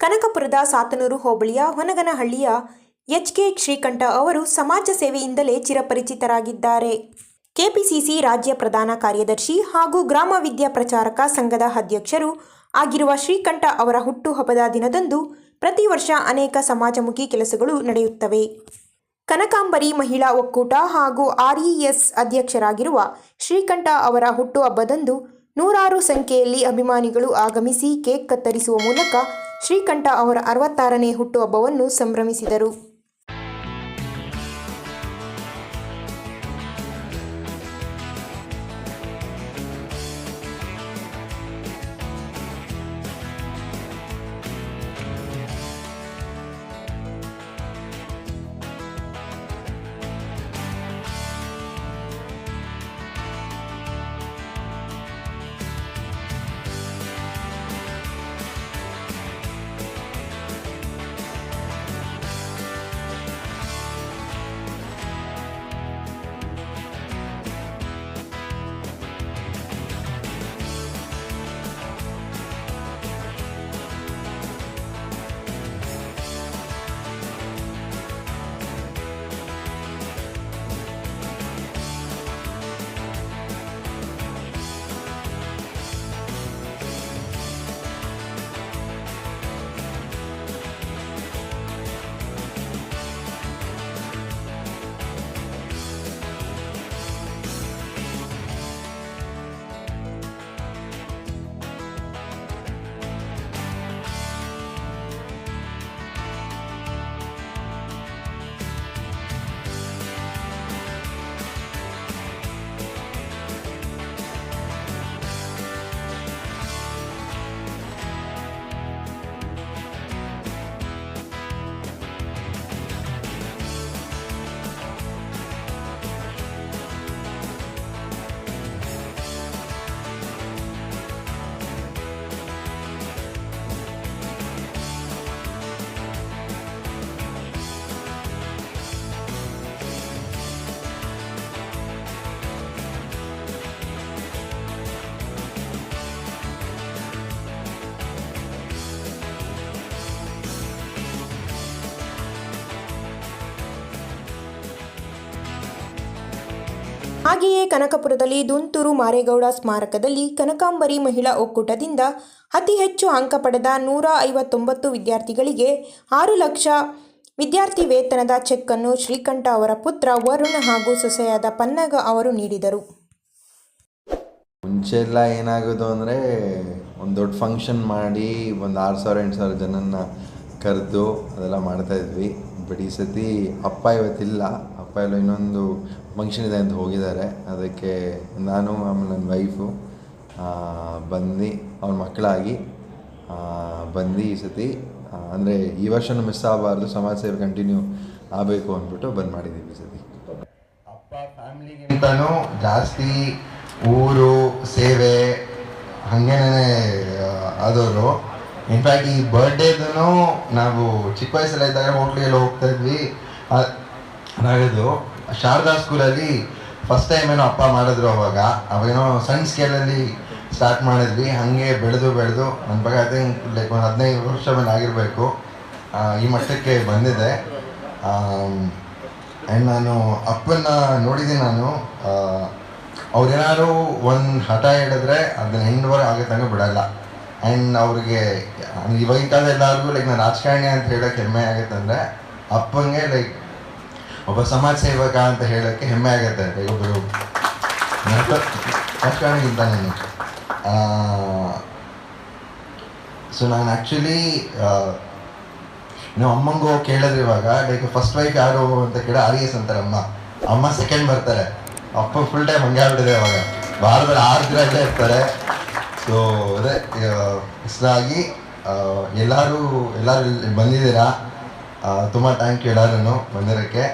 ಕನಕಪುರದ ಸಾತನೂರು ಹೋಬಳಿಯ ಹೊನಗನಹಳ್ಳಿಯ ಎಚ್.ಕೆ. ಶ್ರೀಕಂಠ ಅವರು ಸಮಾಜ ಸೇವೆಯಿಂದಲೇ ಚಿರಪರಿಚಿತರಾಗಿದ್ದಾರೆ. ಕೆಪಿಸಿಸಿ ರಾಜ್ಯ ಪ್ರಧಾನ ಕಾರ್ಯದರ್ಶಿ ಹಾಗೂ ಗ್ರಾಮ ವಿದ್ಯಾ ಪ್ರಚಾರಕ ಸಂಘದ ಅಧ್ಯಕ್ಷರು ಆಗಿರುವ ಶ್ರೀಕಂಠ ಅವರ ಹುಟ್ಟುಹಬ್ಬದ ದಿನದಂದು ಪ್ರತಿ ವರ್ಷ ಅನೇಕ ಸಮಾಜಮುಖಿ ಕೆಲಸಗಳು ನಡೆಯುತ್ತವೆ. ಕನಕಾಂಬರಿ ಮಹಿಳಾ ಒಕ್ಕೂಟ ಹಾಗೂ ಆರ್ಇಎಸ್ ಅಧ್ಯಕ್ಷರಾಗಿರುವ ಶ್ರೀಕಂಠ ಅವರ ಹುಟ್ಟುಹಬ್ಬದಂದು ನೂರಾರು ಸಂಖ್ಯೆಯಲ್ಲಿ ಅಭಿಮಾನಿಗಳು ಆಗಮಿಸಿ ಕೇಕ್ ಕತ್ತರಿಸುವ ಮೂಲಕ ಶ್ರೀಕಂಠ ಅವರ 66ನೇ ಹುಟ್ಟುಹಬ್ಬವನ್ನು ಸಂಭ್ರಮಿಸಿದರು. ಹಾಗೆಯೇ ಕನಕಪುರದಲ್ಲಿ ದುಂತೂರು ಮಾರೇಗೌಡ ಸ್ಮಾರಕದಲ್ಲಿ ಕನಕಾಂಬರಿ ಮಹಿಳಾ ಒಕ್ಕೂಟದಿಂದ ಅತಿ ಹೆಚ್ಚು ಅಂಕ ಪಡೆದ 159 ವಿದ್ಯಾರ್ಥಿಗಳಿಗೆ 6 ಲಕ್ಷ ವಿದ್ಯಾರ್ಥಿ ವೇತನದ ಚೆಕ್ ಅನ್ನು ಶ್ರೀಕಂಠ ಅವರ ಪುತ್ರ ವರುಣ್ ಹಾಗೂ ಸೊಸೆಯಾದ ಪನ್ನಗ ಅವರು ನೀಡಿದರು. ಮುಂಚೆ ಎಲ್ಲ ಏನಾಗೋದು ಅಂದರೆ ಒಂದು ದೊಡ್ಡ ಫಂಕ್ಷನ್ ಮಾಡಿ ಒಂದು 6,000-8,000 ಜನನ ಕರೆದು ಅದೆಲ್ಲ ಮಾಡ್ತಾಯಿದ್ವಿ. ಬಟ್ ಈ ಸತಿ ಅಪ್ಪ ಇವತ್ತಿಲ್ಲ, ಅಪ್ಪ ಎಲ್ಲ ಇನ್ನೊಂದು ಫಂಕ್ಷನ್ ಇದೆ ಅಂತ ಹೋಗಿದ್ದಾರೆ. ಅದಕ್ಕೆ ನಾನು ಆಮೇಲೆ ನನ್ನ ವೈಫು ಬಂದು ಅವ್ರ ಮಕ್ಕಳಾಗಿ ಬಂದು ಈ ಸತಿ ಅಂದರೆ ಈ ವರ್ಷನೂ ಮಿಸ್ ಆಗಬಾರ್ದು, ಸಮಾಜ ಸೇವೆ ಕಂಟಿನ್ಯೂ ಆಗಬೇಕು ಅಂದ್ಬಿಟ್ಟು ಬಂದ್ ಮಾಡಿದ್ದೀವಿ. ಈ ಸತಿ ಅಪ್ಪ ಫ್ಯಾಮ್ಲಿಗಿಂತನೂ ಜಾಸ್ತಿ ಊರು ಸೇವೆ ಹಾಗೇನೇ ಆದವರು. ಇನ್ಫ್ಯಾಕ್ಟ್ ಈ ಬರ್ಡೇದೂ ನಾವು ಚಿಕ್ಕ ವಯಸ್ಸೆಲ್ಲ ಇದ್ದಾಗ ಹೋಟ್ಲಿಗೆಲ್ಲ ಹೋಗ್ತಾ ಇದ್ವಿ. ಅದಾಗೋದು ಶಾರದಾ ಸ್ಕೂಲಲ್ಲಿ ಫಸ್ಟ್ ಟೈಮ್ ಏನೋ ಅಪ್ಪ ಮಾಡಿದ್ರು. ಅವಾಗೇನೋ ಸಣ್ಣ ಸ್ಕೇಲಲ್ಲಿ ಸ್ಟಾರ್ಟ್ ಮಾಡಿದ್ವಿ. ಹಾಗೆ ಬೆಳೆದು ನನ್ನ ಬಗ್ಗೆ ಐ ಥಿಂಕ್ ಲೈಕ್ ಒಂದು 15 ವರ್ಷ ಮೇಲೆ ಆಗಿರಬೇಕು ಈ ಮಟ್ಟಕ್ಕೆ ಬಂದಿದೆ. ಆ್ಯಂಡ್ ನಾನು ಅಪ್ಪನ್ನ ನೋಡಿದ್ದೀನಿ. ನಾನು ಅವ್ರೇನಾದ್ರು ಒಂದು ಹಠ ಹೇಳಿದ್ರೆ ಅದನ್ನ ಹೆಂಡ್ವರೆಗೆ ಆಗೋ ತನಕ ಬಿಡಲ್ಲ. ಆ್ಯಂಡ್ ಅವ್ರಿಗೆ ಇವಾಗಿನ ಕಾಲದ ಎಲ್ಲರಿಗೂ ಲೈಕ್ ನಾನು ರಾಜಕಾರಣಿ ಅಂತ ಹೇಳೋಕ್ಕೆ ಹೆಮ್ಮೆ ಆಗುತ್ತೆ. ಅಂದರೆ ಅಪ್ಪಂಗೆ ಲೈಕ್ ಒಬ್ಬ ಸಮಾಜ ಸೇವಕ ಅಂತ ಹೇಳೋಕ್ಕೆ ಹೆಮ್ಮೆ ಆಗುತ್ತೆ. ಲೈಕ್ ಒಬ್ಬರು ರಾಜಕಾರಣಿಗಿಂತ ನಾನು ಸೊ ನಾನು ಆ್ಯಕ್ಚುಲಿ ನೀವು ಅಮ್ಮಂಗೂ ಕೇಳಿದ್ರೆ ಇವಾಗ ಲೈಕ್ ಫಸ್ಟ್ ವೈಫ್ ಯಾರು ಅಂತ ಕೇಳಿ ಆರ್ಇಎಸ್ ಅಂತಾರೆ. ಅಮ್ಮ ಸೆಕೆಂಡ್ ಬರ್ತಾರೆ. ಅಪ್ಪ ಫುಲ್ ಟೈಮ್ ಹಂಗೆ ಆಗ್ಬಿಟ್ಟಿದೆ. ಇವಾಗ ವಾರದಲ್ಲಿ 6 ದಿನ ಇಲ್ಲೇ ಇರ್ತಾರೆ. ಸೊ ಅದೇ ಇಷ್ಟಾಗಿ ಎಲ್ಲರೂ ಬಂದಿದ್ದೀರಾ. ತುಂಬ ಥ್ಯಾಂಕ್ ಯು ಎಲ್ಲರೂ ಬಂದಿರೋಕ್ಕೆ.